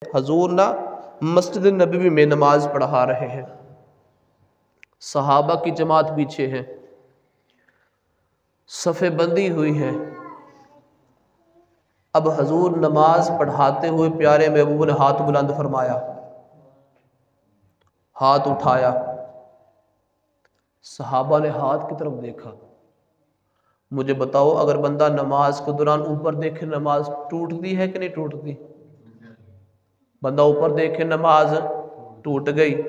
حضور نا مسجد نبوی میں نماز پڑھا رہے ہیں، صحابہ کی جماعت پیچھے ہے، صفیں بندی ہوئی ہے۔ اب حضور نماز پڑھاتے ہوئے پیارے محبوب نے ہاتھ بلند فرمایا، ہاتھ اٹھایا، صحابہ نے ہاتھ کی طرف دیکھا۔ مجھے بتاؤ اگر بندہ نماز کے دوران اوپر دیکھے نماز ٹوٹتی ہے کہ نہیں ٹوٹتی؟ بندہ اوپر دیکھے نماز ٹوٹ گئی،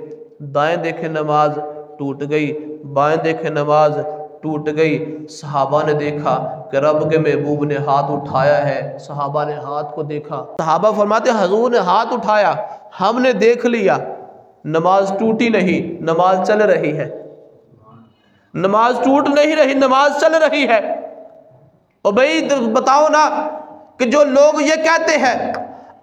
دائیں دیکھے نماز ٹوٹ گئی، بائیں دیکھے نماز ٹوٹ گئی۔ صحابہ نے دیکھا کہ رب کے محبوب نے ہاتھ اٹھایا ہے، صحابہ نے ہاتھ کو دیکھا۔ صحابہ فرماتے ہیں حضور نے ہاتھ اٹھایا، ہم نے دیکھ لیا، نماز ٹوٹی نہیں، نماز چل رہی ہے، نماز ٹوٹ نہیں رہی، نماز چل رہی ہے۔ اور بھائی بتاؤ نا کہ جو لوگ یہ کہتے ہیں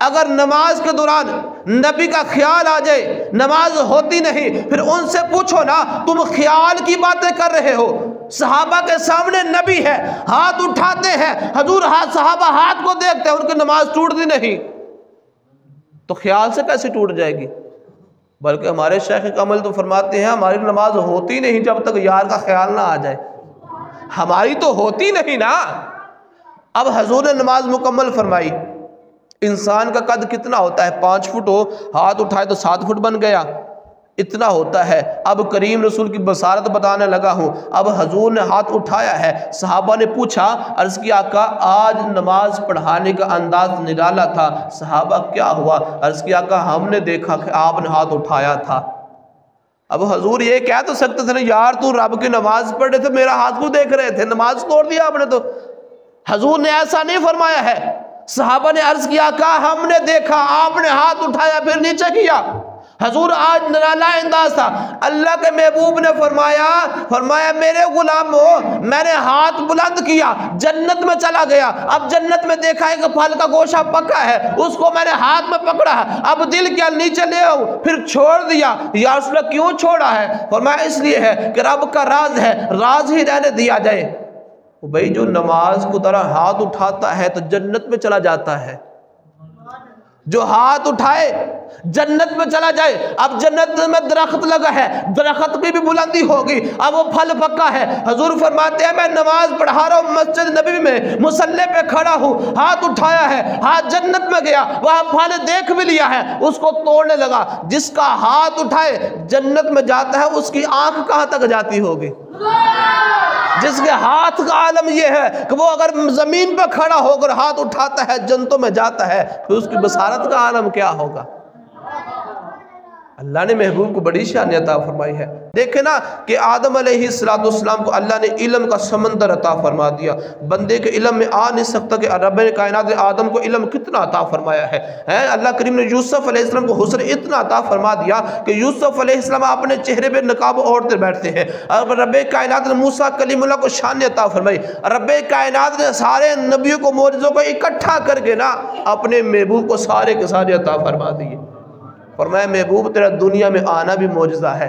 اگر نماز کے دوران نبی کا خیال آ جائے نماز ہوتی نہیں، پھر ان سے پوچھو نا تم خیال کی باتیں کر رہے ہو؟ صحابہ کے سامنے نبی ہے، ہاتھ اٹھاتے ہیں، حضور صحابہ ہاتھ کو دیکھتے ہیں، ان کی نماز ٹوٹتی نہیں، تو خیال سے کیسے ٹوٹ جائے گی؟ بلکہ ہمارے شیخ کامل تو فرماتے ہیں ہماری نماز ہوتی نہیں جب تک یار کا خیال نہ آ جائے۔ ہماری تو ہوتی نہیں نا۔ اب حضور نے نماز مکمل فرمائی۔ انسان کا قد کتنا ہوتا ہے؟ 5 فٹ ہو، ہاتھ اٹھائے تو 7 فٹ بن گیا، اتنا ہوتا ہے۔ اب کریم رسول کی بصارت بتانے لگا ہوں۔ اب حضور نے ہاتھ اٹھایا ہے، صحابہ نے پوچھا، عرض کیا آقا آج نماز پڑھانے کا انداز نرالا تھا۔ صحابہ کیا ہوا؟ عرض کیا آقا ہم نے دیکھا کہ آپ نے ہاتھ اٹھایا تھا۔ اب حضور یہ کہہ تو سکتے تھے نا یار تو رب کی نماز پڑھ رہے تھے، میرا ہاتھ کو دیکھ رہے تھے، نماز توڑ دیا آپ نے تو۔ حضور نے ایسا نہیں فرمایا ہے۔ صحابہ نے عرض کیا کہ ہم نے دیکھا آپ نے ہاتھ اٹھایا پھر نیچے کیا۔ حضور آج نرالا انداز تھا۔ اللہ کے محبوب نے فرمایا میرے غلام ہو، میں نے ہاتھ بلند کیا، جنت میں چلا گیا، اب جنت میں دیکھا ہے کہ پھل کا گوشہ پکا ہے، اس کو میں نے ہاتھ میں پکڑا، اب دل کیا نیچے لے آؤ، پھر چھوڑ دیا۔ یا رسول اللہ کیوں چھوڑا ہے؟ فرمایا اس لیے ہے کہ رب کا راز ہے، راز ہی رہنے دیا جائے۔ بھائی جو نماز کو طرح ہاتھ اٹھاتا ہے تو جنت میں چلا جاتا ہے، جو ہاتھ اٹھائے جنت میں چلا جائے۔ اب جنت میں درخت لگا ہے، درخت کی بھی بلندی ہوگی، اب وہ پھل پکا ہے۔ حضور فرماتے ہیں میں نماز پڑھا رہا ہوں مسجد نبوی میں، مصلی پہ کھڑا ہوں، ہاتھ اٹھایا ہے، ہاتھ جنت میں گیا، وہاں پھل دیکھ بھی لیا ہے، اس کو توڑنے لگا۔ جس کا ہاتھ اٹھائے جنت میں جاتا ہے، اس کی آنکھ کہاں تک جاتی ہوگی؟ جس کے ہاتھ کا عالم یہ ہے کہ وہ اگر زمین پہ کھڑا ہو کر ہاتھ اٹھاتا ہے جنتوں میں جاتا ہے، پھر اس کی بصارت کا عالم کیا ہوگا؟ اللہ نے محبوب کو بڑی شان عطا فرمائی ہے۔ دیکھیں نا کہ آدم علیہ السلام کو اللہ نے علم کا سمندر عطا فرما دیا، بندے کے علم میں آ نہیں سکتا کہ رب کائنات نے آدم کو علم کتنا عطا فرمایا ہے۔ اللہ کریم نے یوسف علیہ السلام کو حسن اتنا عطا فرما دیا کہ یوسف علیہ السلام اپنے چہرے پہ نقاب اوڑھتے بیٹھتے ہیں۔ رب کائنات نے موسیٰ کلیم اللہ کو شان عطا فرمائی۔ رب کائنات نے سارے نبیوں کو معجزوں کو اکٹھا کر کے نا اپنے محبوب کو سارے کے سارے عطا فرما دیے۔ فرمایا محبوب تیرا دنیا میں آنا بھی معجزہ ہے،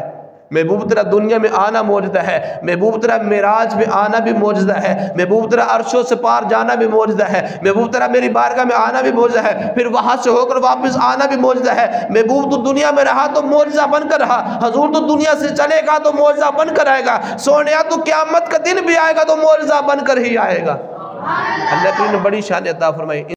محبوب تیرا دنیا میں آنا معجزہ ہے، محبوب تیرا معراج میں آنا بھی معجزہ ہے، محبوب تیرا عرشوں سے پار جانا بھی معجزہ ہے، محبوب تیرا میری بارگاہ میں آنا بھی معجزہ ہے، پھر وہاں سے ہو کر واپس آنا بھی معجزہ ہے۔ محبوب تو دنیا میں رہا تو معجزہ بن کر رہا، حضور تو دنیا سے چلے گا تو معجزہ بن کر آئے گا، سونیا تو قیامت کا دن بھی آئے گا تو معجزہ بن کر ہی آئے گا۔ اللہ کریم نے بڑی شان عطا فرمائی۔